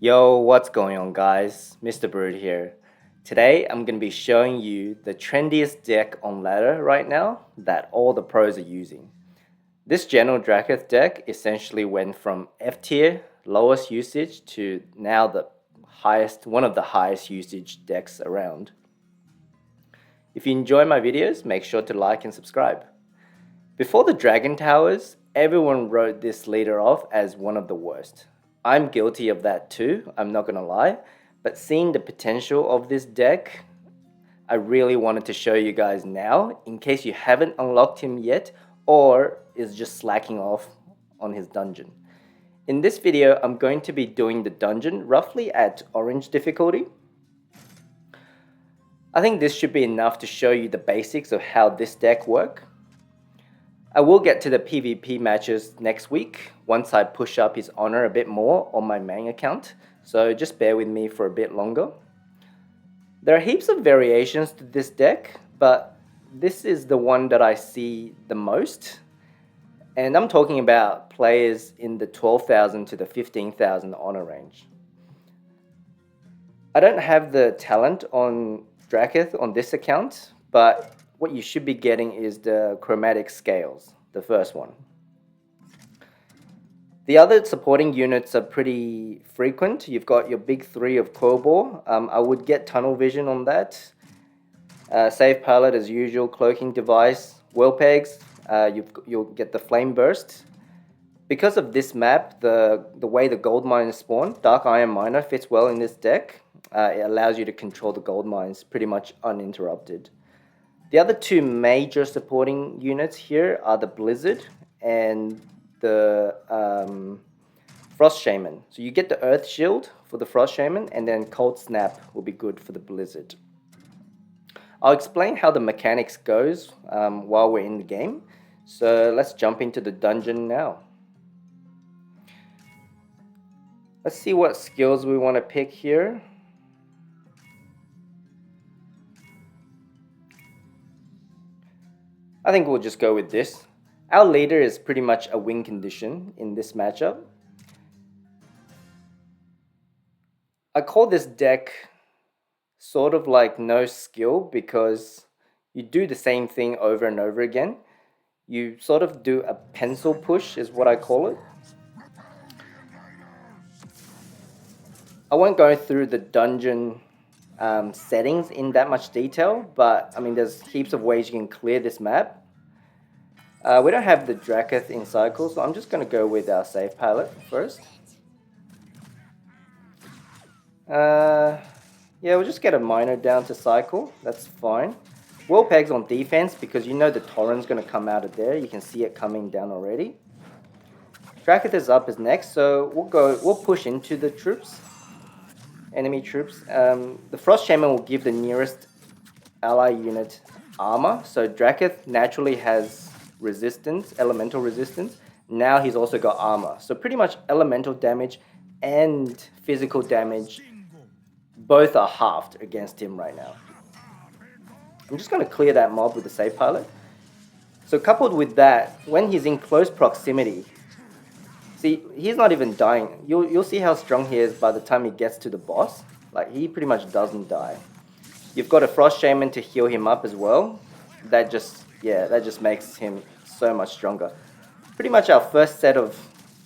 Yo, what's going on guys? Mr. Bird here. Today I'm going to be showing you the trendiest deck on ladder right now that all the pros are using. This General Drakkisath deck essentially went from F tier, lowest usage, to now one of the highest usage decks around. If you enjoy my videos, make sure to like and subscribe. Before the Dragon Towers, everyone wrote this leader off as one of the worst. I'm guilty of that too, I'm not gonna lie, but seeing the potential of this deck, I really wanted to show you guys now in case you haven't unlocked him yet or is just slacking off on his dungeon. In this video, I'm going to be doing the dungeon roughly at orange difficulty. I think this should be enough to show you the basics of how this deck works. I will get to the PvP matches next week once I push up his honor a bit more on my main account, so just bear with me for a bit longer. There are heaps of variations to this deck, but this is the one that I see the most, and I'm talking about players in the 12,000 to the 15,000 honor range. I don't have the talent on Drakkisath on this account, but what you should be getting is the chromatic scales, the first one. The other supporting units are pretty frequent. You've got your big three of Quillbore. I would get tunnel vision on that. Save palette as usual, cloaking device, whirl pegs. You'll get the flame burst. Because of this map, the way the gold mines spawn, Dark Iron Miner fits well in this deck. It allows you to control the gold mines pretty much uninterrupted. The other two major supporting units here are the Blizzard and the Frost Shaman. So you get the Earth Shield for the Frost Shaman, and then Cold Snap will be good for the Blizzard. I'll explain how the mechanics goes while we're in the game. So let's jump into the dungeon now. Let's see what skills we want to pick here. I think we'll just go with this. Our leader is pretty much a win condition in this matchup. I call this deck sort of like no skill because you do the same thing over and over again. You sort of do a pencil push is what I call it. I won't go through the dungeon settings in that much detail, but I mean there's heaps of ways you can clear this map. We don't have the Drakkisath in cycle, so I'm just going to go with our save palette first. Yeah, we'll just get a miner down to cycle, that's fine. Whirl pegs on defense because you know the torrent's going to come out of there, you can see it coming down already. Drakkisath up is next, so we'll push into the troops. Enemy troops. The Frost Shaman will give the nearest ally unit armor. So Drakkisath naturally has resistance, elemental resistance. Now he's also got armor. So pretty much elemental damage and physical damage both are halved against him right now. I'm just going to clear that mob with the save pilot. So coupled with that, when he's in close proximity, see, he's not even dying. You'll see how strong he is by the time he gets to the boss. Like, he pretty much doesn't die. You've got a Frost Shaman to heal him up as well. That just makes him so much stronger. Pretty much our first set of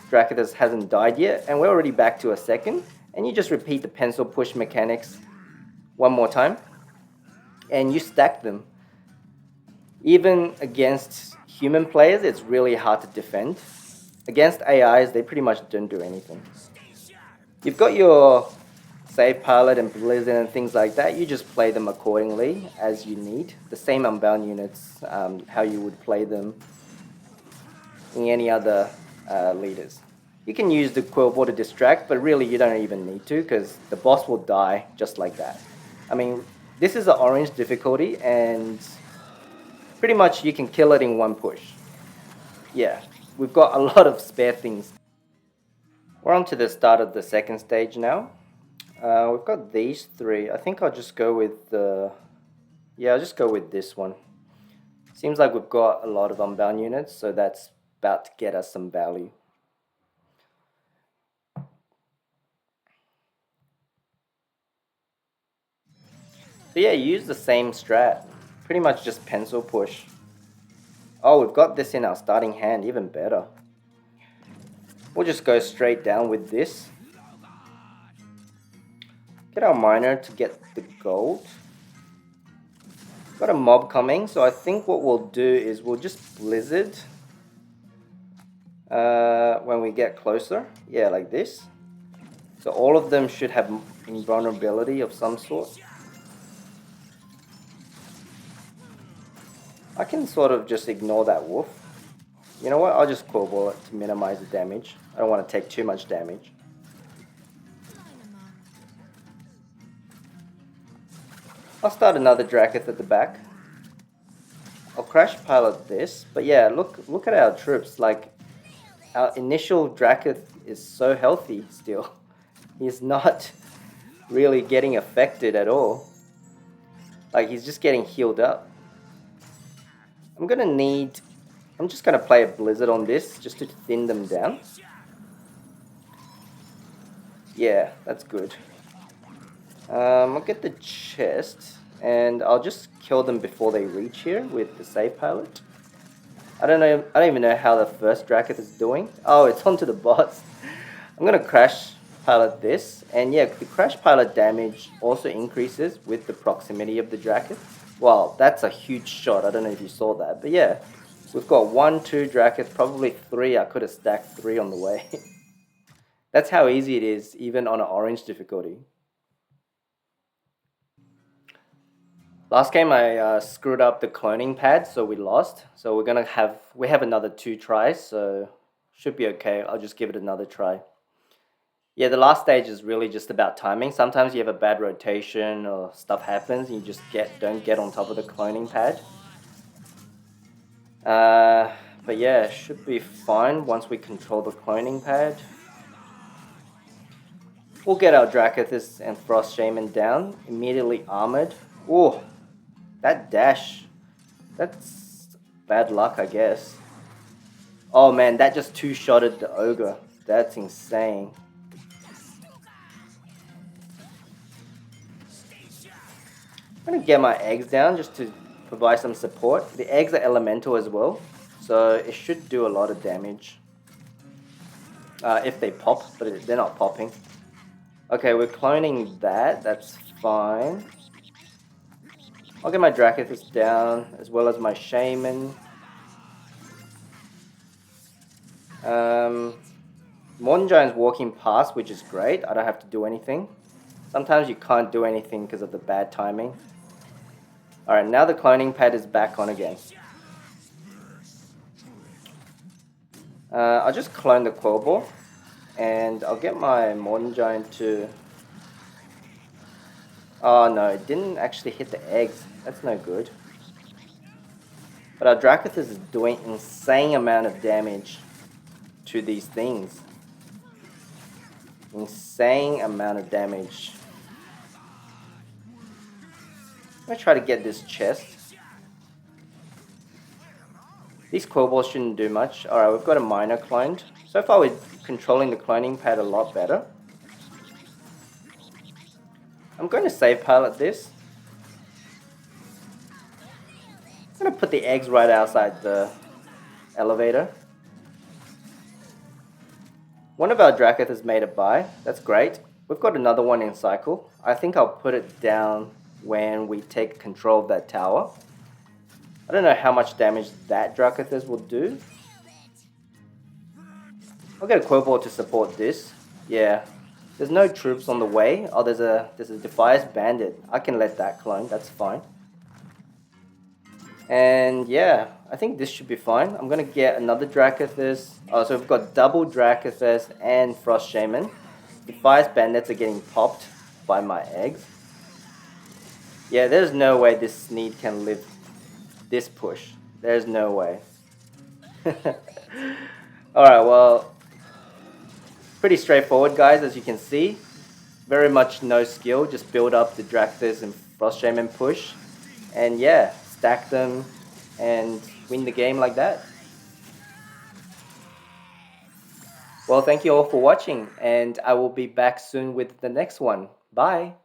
Drakkisath hasn't died yet, and we're already back to a second. And you just repeat the pencil push mechanics one more time. And you stack them. Even against human players, it's really hard to defend. Against AIs, they pretty much don't do anything. You've got your save pilot and blizzard and things like that. You just play them accordingly as you need. The same unbound units, how you would play them in any other leaders. You can use the Quillbore to distract, but really you don't even need to because the boss will die just like that. I mean, this is an orange difficulty and pretty much you can kill it in one push. Yeah. We've got a lot of spare things. We're on to the start of the second stage now. We've got these three. I think I'll just go with I'll just go with this one. Seems like we've got a lot of unbound units, so that's about to get us some value. So yeah, use the same strat. Pretty much just pencil push. Oh, we've got this in our starting hand, even better. We'll just go straight down with this. Get our miner to get the gold. Got a mob coming, so I think what we'll do is we'll just blizzard when we get closer. Yeah, like this. So all of them should have invulnerability of some sort. I can sort of just ignore that wolf. You know what? I'll just core ball it to minimize the damage. I don't want to take too much damage. I'll start another Drakkisath at the back. I'll crash pilot this, but yeah, look at our troops. Like, our initial Drakkisath is so healthy still. He's not really getting affected at all. Like, he's just getting healed up. I'm just gonna play a blizzard on this just to thin them down. Yeah, that's good. I'll get the chest and I'll just kill them before they reach here with the save pilot. I don't even know how the first Drakkisath is doing. Oh, it's onto the boss. I'm gonna crash pilot this, and yeah, the crash pilot damage also increases with the proximity of the Drakkisath. Wow, that's a huge shot. I don't know if you saw that, but yeah, we've got 1, 2 Drakkisath, probably 3. I could have stacked 3 on the way. That's how easy it is, even on an orange difficulty. Last game I screwed up the cloning pad, so we lost. So we have another 2 tries, so should be okay. I'll just give it another try. Yeah, the last stage is really just about timing. Sometimes you have a bad rotation or stuff happens and you just don't get on top of the cloning pad. But yeah, it should be fine once we control the cloning pad. We'll get our Drakkisath and Frost Shaman down, immediately armored. Oh, that dash, that's bad luck, I guess. Oh man, that just two-shotted the ogre. That's insane. I'm gonna get my eggs down just to provide some support. The eggs are elemental as well, so it should do a lot of damage. If they pop, but they're not popping. Okay, we're cloning that. That's fine. I'll get my Drakkisath down, as well as my Shaman. Modern Giant's walking past, which is great. I don't have to do anything. Sometimes you can't do anything because of the bad timing. Alright, now the cloning pad is back on again. I'll just clone the Quell Ball. And I'll get my Modern Giant to... Oh no, it didn't actually hit the eggs. That's no good. But our Drakkisath is doing insane amount of damage to these things. Insane amount of damage. I'm gonna try to get this chest. These Quell Balls shouldn't do much. Alright, we've got a miner cloned. So far we're controlling the cloning pad a lot better. I'm going to save pilot this. I'm going to put the eggs right outside the elevator. One of our Drakkisath has made it by. That's great. We've got another one in cycle. I think I'll put it down when we take control of that tower. I don't know how much damage that Drakkisath will do. I'll get a Quell Ball to support this. Yeah. There's no troops on the way. Oh, there's a Defias Bandit. I can let that clone. That's fine. And yeah, I think this should be fine. I'm going to get another Drakkisath. Oh, so we've got double Drakkisath and Frost Shaman. Defias Bandits are getting popped by my eggs. Yeah, there's no way this Sneed can live this push. There's no way. Alright, well, pretty straightforward, guys, as you can see. Very much no skill, just build up the Drakkisath and Frost Shaman push. And yeah, stack them and win the game like that. Well, thank you all for watching, and I will be back soon with the next one. Bye!